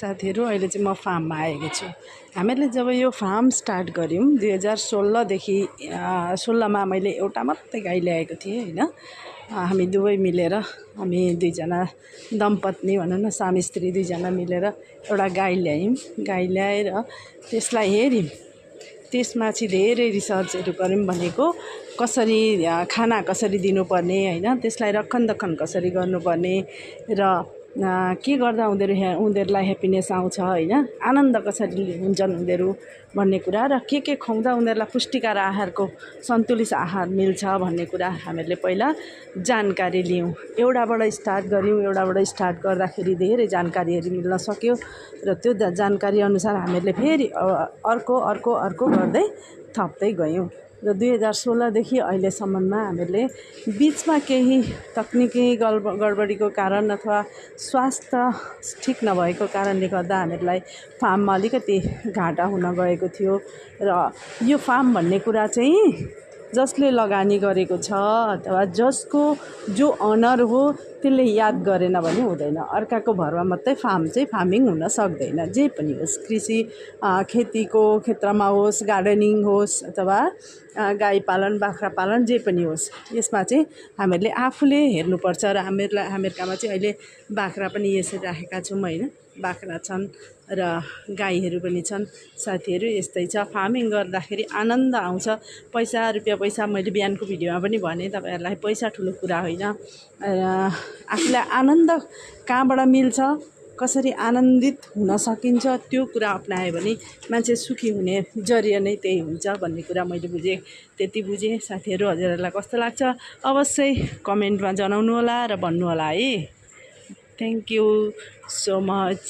साथीहरु अहिले चाहिँ म फार्ममा आएको छु। हामीले जब यो फार्म स्टार्ट गर्यौं 2016 देखि 16 मा मैले एउटा मात्रै गाई ल्याएको थिएँ हैन। हामी दुवै मिलेर हामी दुईजना दम्पत्नी भनौं न स्वामी स्त्री दुईजना मिलेर एउटा गाई ल्यायौं। गाई ल्याएर त्यसलाई हेर्यौं। त्यसमा चाहिँ धेरै रिसर्चहरु गर्यौं भनेको कसरी खाना कसरी दिनुपर्ने हैन, त्यसलाई रखनदखन कसरी गर्नुपर्ने र के गर्दा उनीहरुलाई ह्याप्पिनेस आउँछ हैन, आनन्द कसरी हुन्छन् उनीहरु भन्ने कुरा र के खुवाउँदा उनीहरुलाई पुष्टिकर आहारको सन्तुलित आहार मिल्छ भन्ने कुरा हामीले पहिला जानकारी लियौं। एउटाबाट स्टार्ट गर्यौं। एउटाबाट स्टार्ट गर्दाखेरि धेरै जानकारीहरु मिल्न सक्यो र त्यो जानकारी अनुसार हामीले फेरि अर्को गर्दै थप्दै गयौं र 2016 देखि अहिलेसम्ममा हामीले बीचमा केही तकनिकी गडबडीको कारण अथवा स्वास्थ्य ठीक नभएको कारणले गर्दा हामीलाई फार्ममा अलिकति घाटा हुन गएको थियो र यो फार्म भन्ने कुरा चाहिँ जसले लगानी गरेको छ अथवा जसको जो अनर हो त्यसले याद गरेन भने हुँदैन। अर्काको भरमा मात्रै फार्मिङ हुन सक्दैन। जे पनि होस्, कृषि खेतीको क्षेत्रमा होस्, गार्डनिङ होस् अथवा गाई पालन बाख्रा पालन जे पनि होस्, यसमा चाहिँ हामीले आफूले हेर्नुपर्छ र हामीहरुकामा चाहिँ अहिले बाख्रा पनि यसरी राखेका छौं हैन। बाख्रा छन् र गाईहरु पनि छन्। साथीहरु यस्तै छ, फार्मिङ गर्दाखेरि आनन्द आउँछ। पैसा मैले बिहानको भिडियोमा पनि भने तपाईहरुलाई पैसा ठुलो कुरा होइन। आफूलाई आनन्द कहाँबाट मिल्छ, कसरी आनन्दित हुन सकिन्छ त्यो कुरा अपनाए भने मान्छे सुखी हुने जरिया नै त्यही हुन्छ भन्ने कुरा मैले बुझे। त्यति बुझे। साथीहरु हजुरहरुलाई कस्तो लाग्छ अवश्य कमेन्टमा जनाउनु होला र भन्नु होला है। Thank you so much.